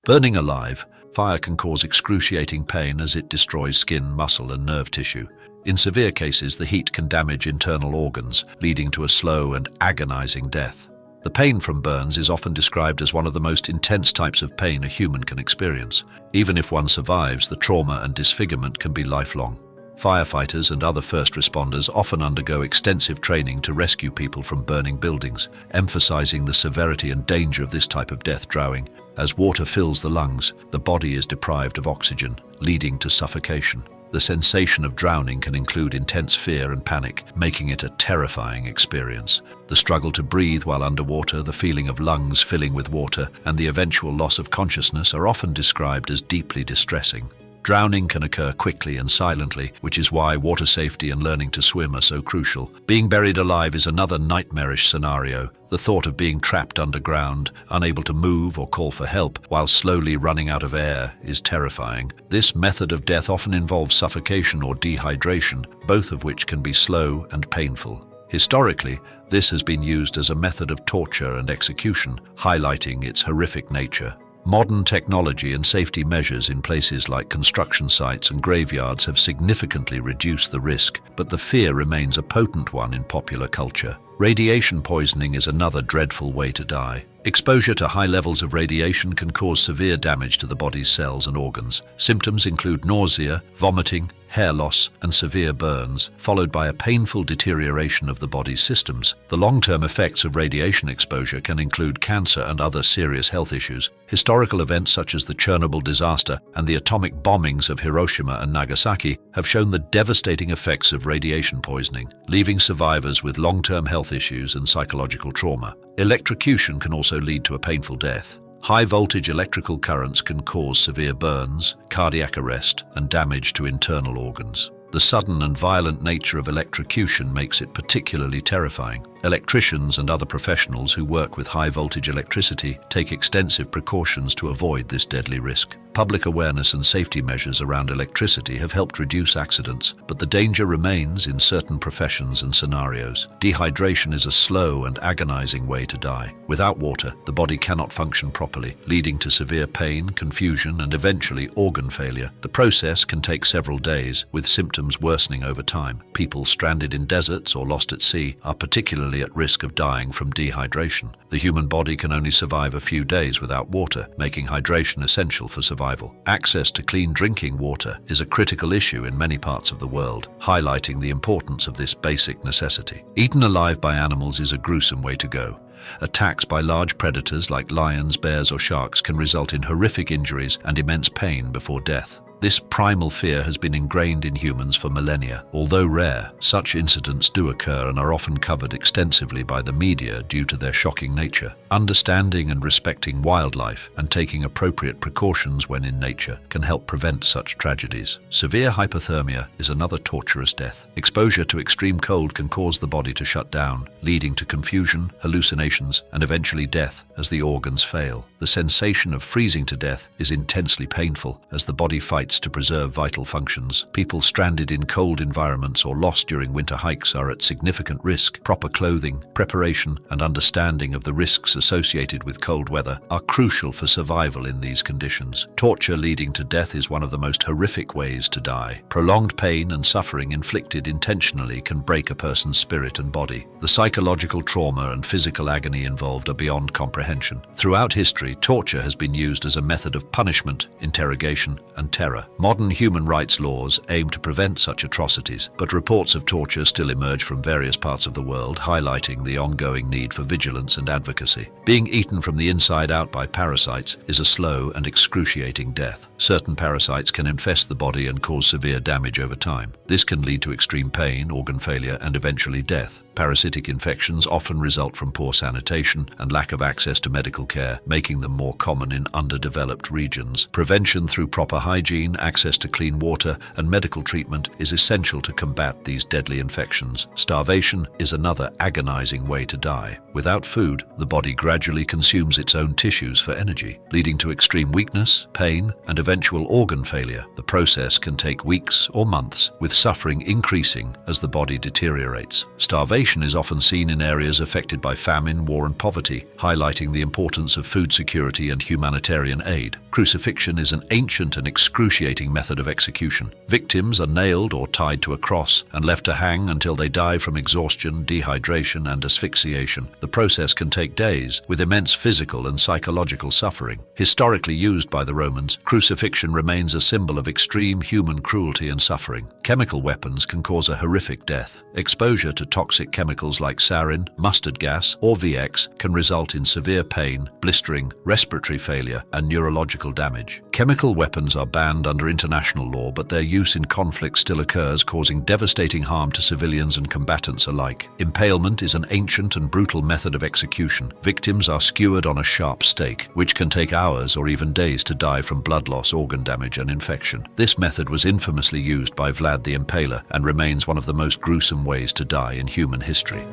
Burning alive, fire can cause excruciating pain as it destroys skin, muscle, and nerve tissue. In severe cases, the heat can damage internal organs, leading to a slow and agonizing death. The pain from burns is often described as one of the most intense types of pain a human can experience. Even if one survives, the trauma and disfigurement can be lifelong. Firefighters and other first responders often undergo extensive training to rescue people from burning buildings, emphasizing the severity and danger of this type of death drowning. As water fills the lungs, the body is deprived of oxygen, leading to suffocation. The sensation of drowning can include intense fear and panic, making it a terrifying experience. The struggle to breathe while underwater, the feeling of lungs filling with water, and the eventual loss of consciousness are often described as deeply distressing. Drowning can occur quickly and silently, which is why water safety and learning to swim are so crucial. Being buried alive is another nightmarish scenario. The thought of being trapped underground, unable to move or call for help, while slowly running out of air is terrifying. This method of death often involves suffocation or dehydration, both of which can be slow and painful. Historically, this has been used as a method of torture and execution, highlighting its horrific nature. Modern technology and safety measures in places like construction sites and graveyards have significantly reduced the risk, but the fear remains a potent one in popular culture. Radiation poisoning is another dreadful way to die. Exposure to high levels of radiation can cause severe damage to the body's cells and organs. Symptoms include nausea, vomiting, hair loss, and severe burns, followed by a painful deterioration of the body's systems. The long-term effects of radiation exposure can include cancer and other serious health issues. Historical events such as the Chernobyl disaster and the atomic bombings of Hiroshima and Nagasaki have shown the devastating effects of radiation poisoning, leaving survivors with long-term health issues and psychological trauma. Electrocution can also lead to a painful death. High-voltage electrical currents can cause severe burns, cardiac arrest, and damage to internal organs. The sudden and violent nature of electrocution makes it particularly terrifying. Electricians and other professionals who work with high-voltage electricity take extensive precautions to avoid this deadly risk. Public awareness and safety measures around electricity have helped reduce accidents, but the danger remains in certain professions and scenarios. Dehydration is a slow and agonizing way to die. Without water, the body cannot function properly, leading to severe pain, confusion, and eventually organ failure. The process can take several days, with symptoms worsening over time. People stranded in deserts or lost at sea are particularly at risk of dying from dehydration. The human body can only survive a few days without water, making hydration essential for survival. Access to clean drinking water is a critical issue in many parts of the world, highlighting the importance of this basic necessity. Eaten alive by animals is a gruesome way to go. Attacks by large predators like lions, bears, or sharks can result in horrific injuries and immense pain before death. This primal fear has been ingrained in humans for millennia. Although rare, such incidents do occur and are often covered extensively by the media due to their shocking nature. Understanding and respecting wildlife and taking appropriate precautions when in nature can help prevent such tragedies. Severe hypothermia is another torturous death. Exposure to extreme cold can cause the body to shut down, leading to confusion, hallucinations, and eventually death as the organs fail. The sensation of freezing to death is intensely painful as the body fights to preserve vital functions. People stranded in cold environments or lost during winter hikes are at significant risk. Proper clothing, preparation, and understanding of the risks associated with cold weather are crucial for survival in these conditions. Torture leading to death is one of the most horrific ways to die. Prolonged pain and suffering inflicted intentionally can break a person's spirit and body. The psychological trauma and physical agony involved are beyond comprehension. Throughout history, torture has been used as a method of punishment, interrogation, and terror. Modern human rights laws aim to prevent such atrocities, but reports of torture still emerge from various parts of the world, highlighting the ongoing need for vigilance and advocacy. Being eaten from the inside out by parasites is a slow and excruciating death. Certain parasites can infest the body and cause severe damage over time. This can lead to extreme pain, organ failure, and eventually death. Parasitic infections often result from poor sanitation and lack of access to medical care, making them more common in underdeveloped regions. Prevention through proper hygiene, access to clean water, and medical treatment is essential to combat these deadly infections. Starvation is another agonizing way to die. Without food, the body gradually consumes its own tissues for energy, leading to extreme weakness, pain, and eventual organ failure. The process can take weeks or months, with suffering increasing as the body deteriorates. Starvation Immolation is often seen in areas affected by famine, war and poverty, highlighting the importance of food security and humanitarian aid. Crucifixion is an ancient and excruciating method of execution. Victims are nailed or tied to a cross and left to hang until they die from exhaustion, dehydration and asphyxiation. The process can take days, with immense physical and psychological suffering. Historically used by the Romans, crucifixion remains a symbol of extreme human cruelty and suffering. Chemical weapons can cause a horrific death. Exposure to toxic chemicals like sarin, mustard gas, or VX can result in severe pain, blistering, respiratory failure, and neurological damage. Chemical weapons are banned under international law, but their use in conflict still occurs, causing devastating harm to civilians and combatants alike. Impalement is an ancient and brutal method of execution. Victims are skewered on a sharp stake, which can take hours or even days to die from blood loss, organ damage, and infection. This method was infamously used by Vlad the Impaler and remains one of the most gruesome ways to die in human history.